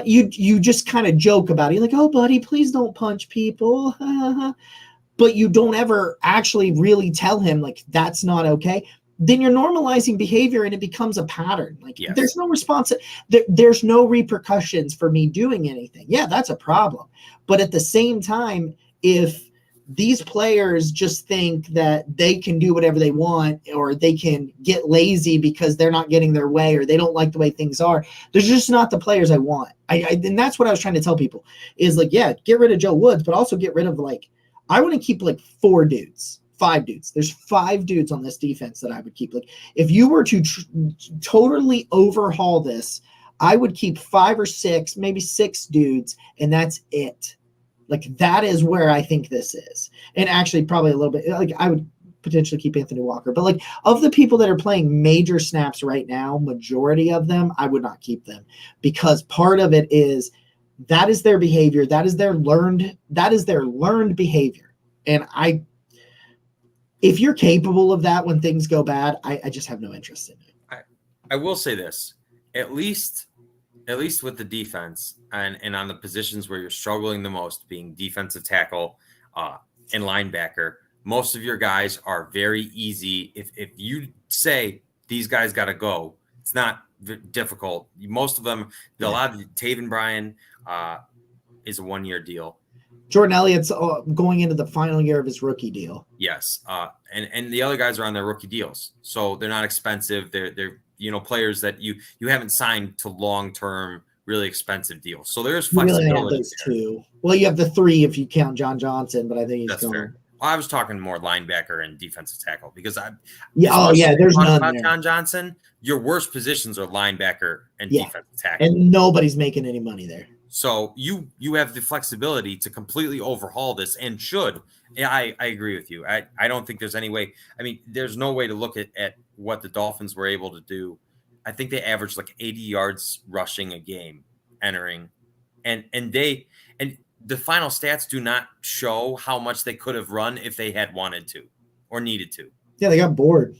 you just kind of joke about it. You're like, oh, buddy, please don't punch people. But you don't ever actually really tell him that's not okay. Then you're normalizing behavior and it becomes a pattern. There's no response. There's no repercussions for me doing anything. Yeah, that's a problem. But at the same time, if these players just think that they can do whatever they want, or they can get lazy because they're not getting their way, or they don't like the way things are, they're just not the players I want. And that's what I was trying to tell people is get rid of Joe Woods, but also get rid of I want to keep 4 dudes. 5 dudes. There's 5 dudes on this defense that I would keep. If you were to totally overhaul this, I would keep 5 or 6, maybe 6 dudes, and that's it. That is where I think this is. And actually probably a little bit, I would potentially keep Anthony Walker. But of the people that are playing major snaps right now, majority of them, I would not keep them, because part of it is that is their behavior. That is their learned behavior. And if you're capable of that when things go bad, I just have no interest in it. I will say this, at least with the defense and on the positions where you're struggling the most, being defensive tackle and linebacker, most of your guys are very easy. If you say these guys got to go, it's not difficult. Most of them, a lot of Taven Bryan is a 1-year deal. Jordan Elliott's going into the final year of his rookie deal. Yes. And the other guys are on their rookie deals. So they're not expensive. They're players that you haven't signed to long-term, really expensive deals. So there's flexibility. You really have those 2. Well, you have the 3 if you count John Johnson, but I think he's going. Fair. I was talking more linebacker and defensive tackle, because there's none about there. John Johnson. Your worst positions are linebacker and defensive tackle. And nobody's making any money there. So you have the flexibility to completely overhaul this, and should. Yeah, I agree with you. I don't think there's any way. I mean, there's no way to look at what the Dolphins were able to do. I think they averaged like 80 yards rushing a game entering. And the final stats do not show how much they could have run if they had wanted to or needed to. Yeah, they got bored.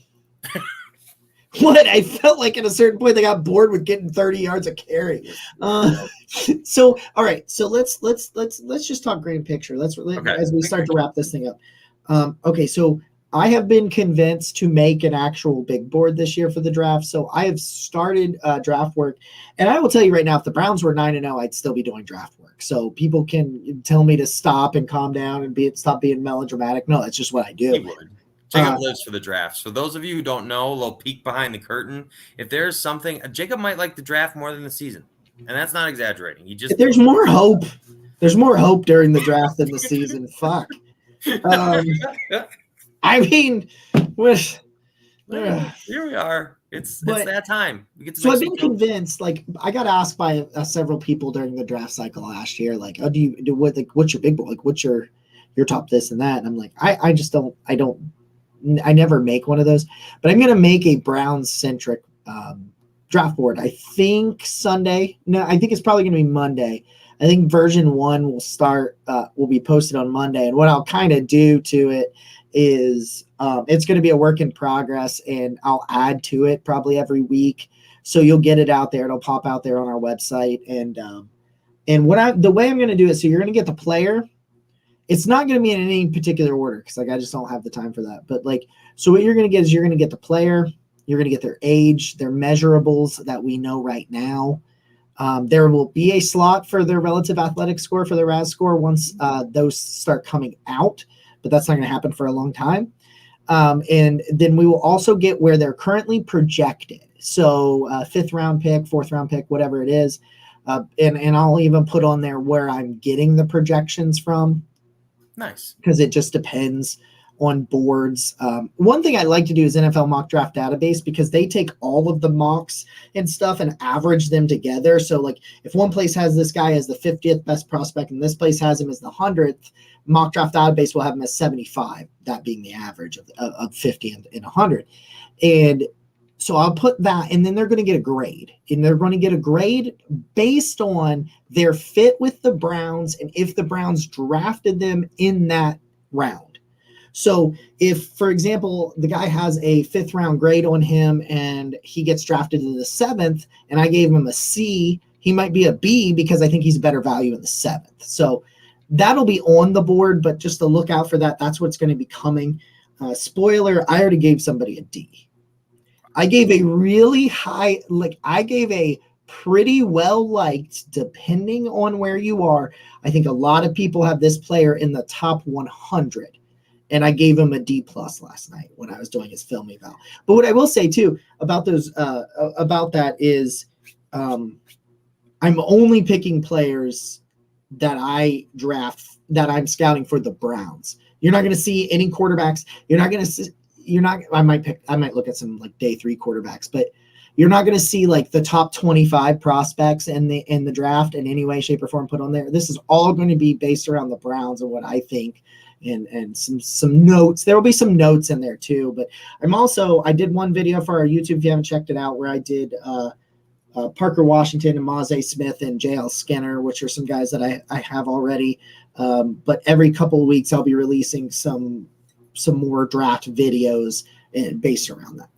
What? I felt like at a certain point they got bored with getting 30 yards of carry. So all right, so let's just talk grand picture. As we start to wrap this thing up. Okay, so I have been convinced to make an actual big board this year for the draft. So I have started draft work, and I will tell you right now, if the Browns were 9-0, I'd still be doing draft work. So people can tell me to stop and calm down and stop being melodramatic. No, that's just what I do. Jacob lives for the drafts. For those of you who don't know, a little peek behind the curtain. If there's something, Jacob might like the draft more than the season, and that's not exaggerating. There's more hope. There's more hope during the draft than the season. Fuck. I mean, here we are. It's that time. We get to so I've been convinced. Like, I got asked by several people during the draft cycle last year, like, "Oh, what's your big board? Like, what's your top this and that?" And I'm like, I never make one of those, but I'm going to make a Browns centric draft board. I think Sunday. No, I think it's probably going to be Monday. I think version 1 will be posted on Monday. And what I'll kind of do to it is it's going to be a work in progress, and I'll add to it probably every week. So you'll get it out there. It'll pop out there on our website. And the way I'm going to do it, so you're going to get the player. It's not going to be in any particular order because I just don't have the time for that. But so what you're going to get is you're going to get the player, you're going to get their age, their measurables that we know right now. There will be a slot for their relative athletic score for the RAS score once those start coming out, but that's not going to happen for a long time. And then we will also get where they're currently projected. So 5th round pick, 4th round pick, whatever it is. And I'll even put on there where I'm getting the projections from. Nice. Because it just depends on boards. One thing I like to do is NFL mock draft database, because they take all of the mocks and stuff and average them together. So like if one place has this guy as the 50th best prospect and this place has him as the 100th, mock draft database will have him as 75, that being the average of 50 and 100. And so I'll put that, and then they're going to get a grade. And they're going to get a grade based on their fit with the Browns and if the Browns drafted them in that round. So if, for example, the guy has a 5th round grade on him and he gets drafted in the 7th and I gave him a C, he might be a B because I think he's a better value in the 7th. So that'll be on the board, but just to look out for that. That's what's going to be coming. Spoiler, I already gave somebody a D. I gave a really high, I gave a pretty well liked, depending on where you are. I think a lot of people have this player in the top 100. And I gave him a D+ last night when I was doing his film eval. But what I will say too about that is I'm only picking players that I draft, that I'm scouting for the Browns. You're not going to see any quarterbacks. I might look at some day 3 quarterbacks, but you're not going to see the top 25 prospects in the draft in any way, shape, or form put on there. This is all going to be based around the Browns and what I think, and some notes. There will be some notes in there too. But I did one video for our YouTube if you haven't checked it out, where I did Parker Washington and Maze Smith and JL Skinner, which are some guys that I have already. But every couple of weeks I'll be releasing some more draft videos based around that.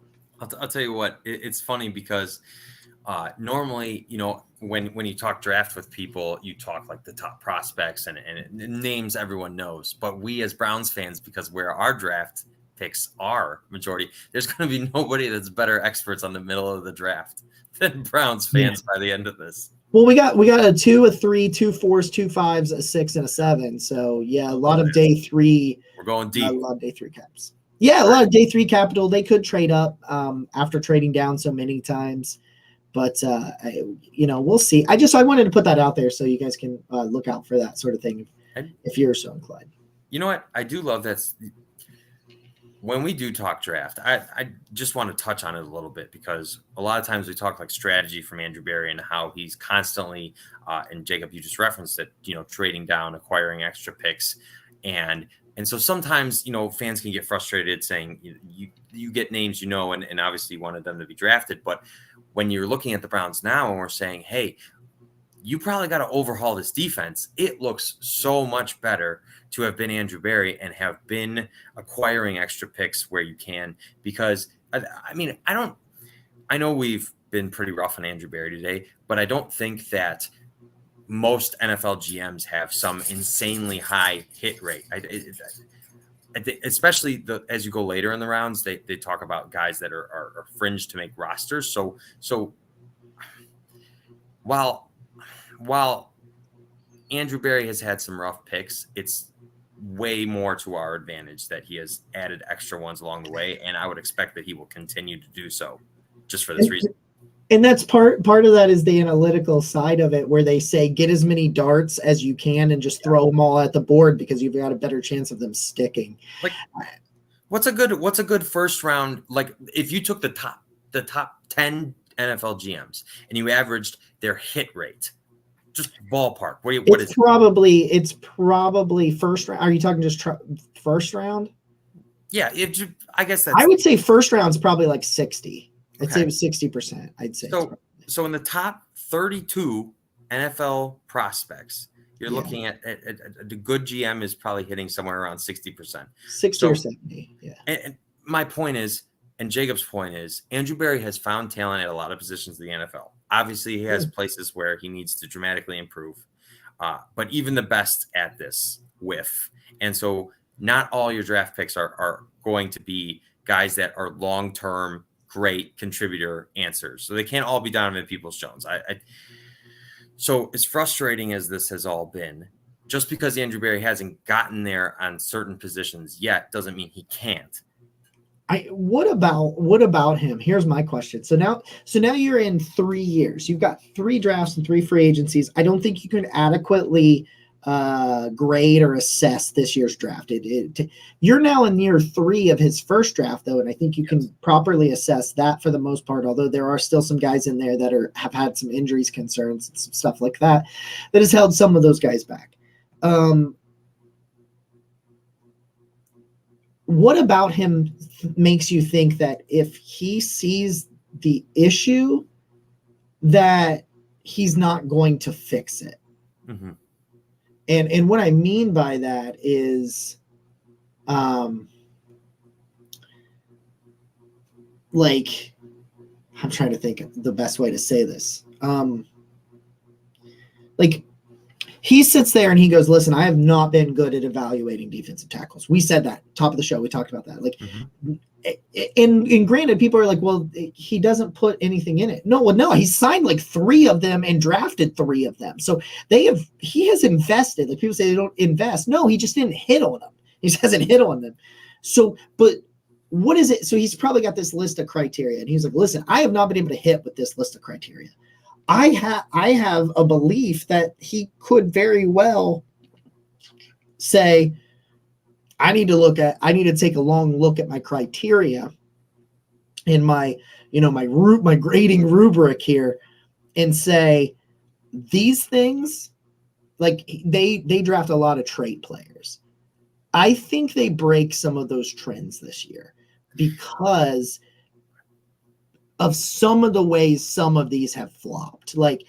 I'll tell you what, it's funny because normally, when you talk draft with people, you talk the top prospects and names everyone knows. But we as Browns fans, because where our draft picks are majority, there's going to be nobody that's better experts on the middle of the draft than Browns fans by the end of this. Well, we got a 2, a 3, 2 4s, 2 5s, a 6, and a 7. So yeah, a lot of day 3. We're going deep. A lot of day 3 caps. Yeah, a lot of day 3 capital. They could trade up after trading down so many times, but we'll see. I wanted to put that out there so you guys can look out for that sort of thing if you're so inclined. You know what? I do love that. When we do talk draft, I just want to touch on it a little bit, because a lot of times we talk strategy from Andrew Berry and how he's constantly, and Jacob, you just referenced it, trading down, acquiring extra picks. And And so sometimes, fans can get frustrated saying you get names, and obviously you wanted them to be drafted. But when you're looking at the Browns now and we're saying, hey, you probably got to overhaul this defense, it looks so much better to have been Andrew Berry and have been acquiring extra picks where you can. Because, I know we've been pretty rough on Andrew Berry today, but I don't think that most NFL GMs have some insanely high hit rate. Especially as you go later in the rounds, they talk about guys that are fringe to make rosters. So while Andrew Berry has had some rough picks, it's way more to our advantage that he has added extra ones along the way, and I would expect that he will continue to do so just for this reason. And that's part of that is the analytical side of it, where they say get as many darts as you can and just throw them all at the board because you've got a better chance of them sticking. Like, what's a good first round? Like, if you took the top 10 NFL GMs and you averaged their hit rate, just ballpark. It's probably first round. Are you talking just first round? Yeah, I guess that's. I would say first round is probably like 60. I'd say it was 60%. I'd say. So in the top 32 NFL prospects, you're looking at the good GM is probably hitting somewhere around 60%. 60 or 70, yeah. And my point is, and Jacob's point is, Andrew Berry has found talent at a lot of positions in the NFL. Obviously, he has places where he needs to dramatically improve. But even the best at this whiff. And so not all your draft picks are going to be guys that are long-term great contributor answers. So they can't all be Donovan Peoples-Jones. So as frustrating as this has all been, just because Andrew Berry hasn't gotten there on certain positions yet doesn't mean he can't. What about him? Here's my question. So now you're in 3 years. You've got 3 drafts and 3 free agencies. I don't think you can adequately grade or assess this year's draft. You're now in year 3 of his first draft, though, and I think you can properly assess that for the most part, although there are still some guys in there that have had some injuries, concerns, and some stuff like that has held some of those guys back. What about him makes you think that if he sees the issue, that he's not going to fix it? Mm-hmm. And what I mean by that is, like, I'm trying to think of the best way to say this. Like, he sits there and he goes, listen, I have not been good at evaluating defensive tackles. We said that top of the show. We talked about that. Like, and granted, people are like, well, he doesn't put anything in it. No, he signed like 3 of them and drafted 3 of them. So he has invested. Like, people say they don't invest. No, he just didn't hit on them. He just hasn't hit on them. So, but what is it? So he's probably got this list of criteria and he's like, listen, I have not been able to hit with this list of criteria. I have a belief that he could very well say, I need to take a long look at my criteria in my grading rubric here and say these things, like they draft a lot of trait players. I think they break some of those trends this year because of some of the ways some of these have flopped. Like,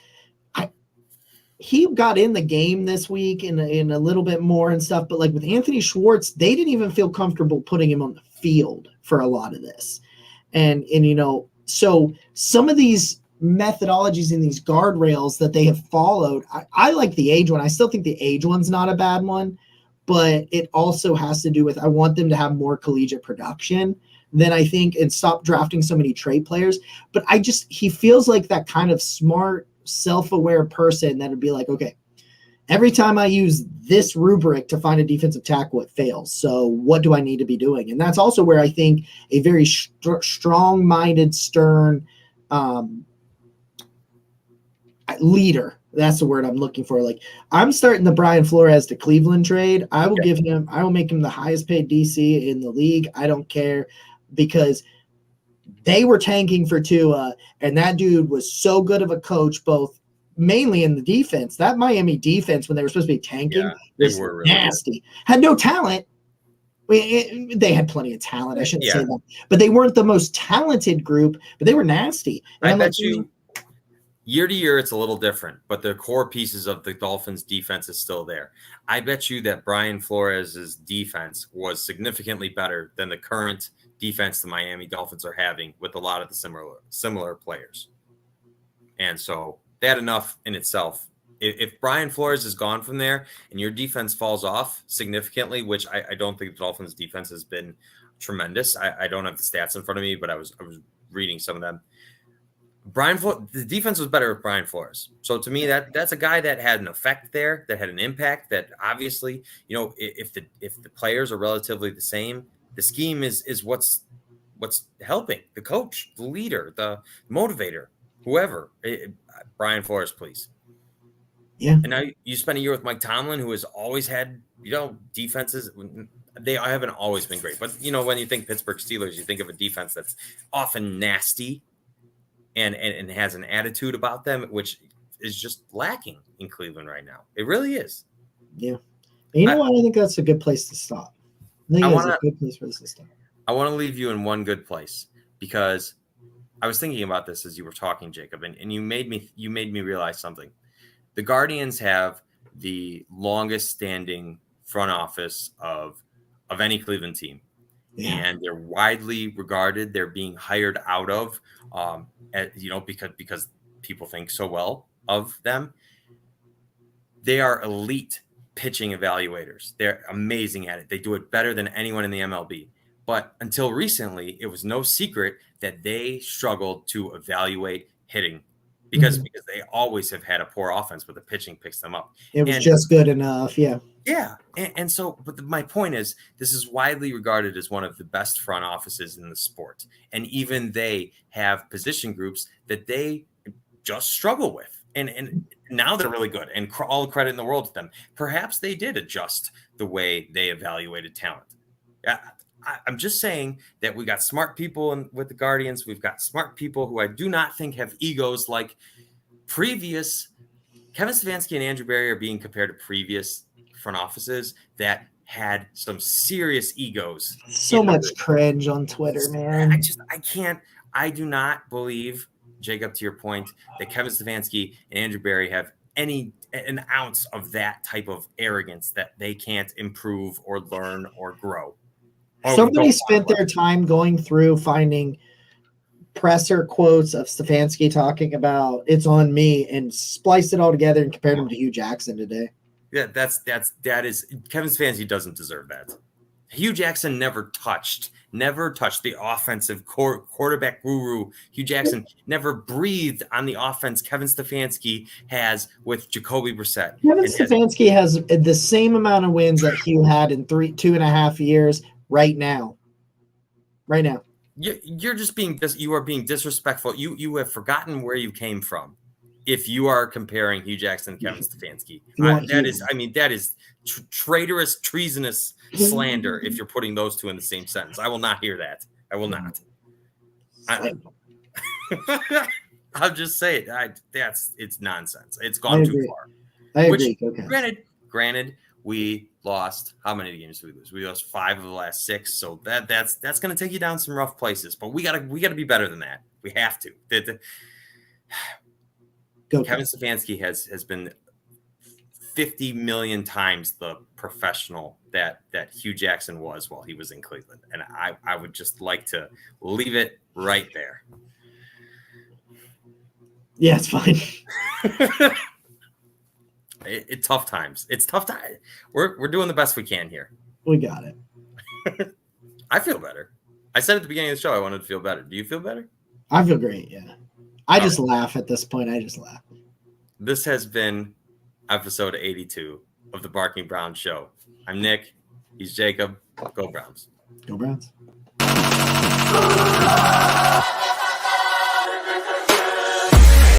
he got in the game this week in a little bit more and stuff, but like with Anthony Schwartz, they didn't even feel comfortable putting him on the field for a lot of this. And so some of these methodologies and these guardrails that they have followed, I like the age one. I still think the age one's not a bad one, but it also has to do with, I want them to have more collegiate production than I think and stop drafting so many trade players. But he feels like that kind of smart, self-aware person that would be like, okay, every time I use this rubric to find a defensive tackle, it fails. So what do I need to be doing? And that's also where I think a very strong-minded, stern leader, that's the word I'm looking for. Like, I'm starting the Brian Flores to Cleveland trade. I will make him the highest paid DC in the league. I don't care, because they were tanking for Tua, and that dude was so good of a coach, both mainly in the defense. That Miami defense, when they were supposed to be tanking, they was were really nasty. Had no talent, They had plenty of talent. I shouldn't say Yeah. that, but they weren't the most talented group. But they were nasty. And I I'm bet you year to year it's a little different, but the core pieces of the Dolphins defense is still there. I bet you that Brian Flores's defense was significantly better than the current defense the Miami Dolphins are having with a lot of the similar players. And so that enough in itself. If Brian Flores is gone from there and your defense falls off significantly, which I don't think the Dolphins defense has been tremendous. I don't have the stats in front of me, but I was reading some of them. The defense was better with Brian Flores. So to me, that's a guy that had an effect there, that had an impact. That obviously, if the players are relatively the same, the scheme is what's helping the coach, the leader, the motivator, whoever. Brian Flores, please. Yeah. And now you spend a year with Mike Tomlin, who has always had defenses. They haven't always been great, but when you think Pittsburgh Steelers, you think of a defense that's often nasty. And has an attitude about them, which is just lacking in Cleveland right now. It really is. Yeah. And you know what? I think that's a good place to stop. I think it's a good place for this to stop. I want to leave you in one good place because I was thinking about this as you were talking, Jacob, and you made me realize something. The Guardians have the longest standing front office of any Cleveland team. Yeah. And they're widely regarded. They're being hired out of, because people think so well of them. They are elite pitching evaluators. They're amazing at it. They do it better than anyone in the MLB. But until recently, it was no secret that they struggled to evaluate hitting because they always have had a poor offense, but the pitching picks them up. It was just good enough. Yeah. Yeah. And so, but my point is, this is widely regarded as one of the best front offices in the sport. And even they have position groups that they just struggle with. And now they're really good, and all the credit in the world to them. Perhaps they did adjust the way they evaluated talent. Yeah. I'm just saying that we got smart people with the Guardians. We've got smart people who I do not think have egos like previous. Kevin Stefanski and Andrew Berry are being compared to previous front offices that had some serious egos. So much cringe on Twitter, man. I do not believe, Jacob, to your point, that Kevin Stefanski and Andrew Berry have an ounce of that type of arrogance that they can't improve or learn or grow. Somebody spent their time going through finding presser quotes of Stefanski talking about "it's on me" and spliced it all together and compared him to Hugh Jackson today. Yeah, that is Kevin Stefanski doesn't deserve that. Hugh Jackson never touched the offensive quarterback guru. Hugh Jackson never breathed on the offense Kevin Stefanski has with Jacoby Brissett. Kevin Stefanski has the same amount of wins that Hugh had in 2.5 years right now. You're just you are being disrespectful. You have forgotten where you came from. If you are comparing Hugh Jackson and Kevin Stefanski, that is traitorous, treasonous slander. If you're putting those two in the same sentence, I will not hear that. I will not. I'll just say it. It's nonsense. It's gone too far. I agree. Okay. Granted, we lost. How many games did we lose? We lost 5 of the last 6. So that's going to take you down some rough places. But we gotta be better than that. We have to. Kevin Stefanski has been 50 million times the professional that Hugh Jackson was while he was in Cleveland. And I would just like to leave it right there. Yeah, it's fine. It's tough times. It's tough time. We're doing the best we can here. We got it. I feel better. I said at the beginning of the show I wanted to feel better. Do you feel better? I feel great, yeah. I just laugh at this point. I just laugh. This has been episode 82 of the Barking Browns Show. I'm Nick. He's Jacob. Go Browns. Go Browns.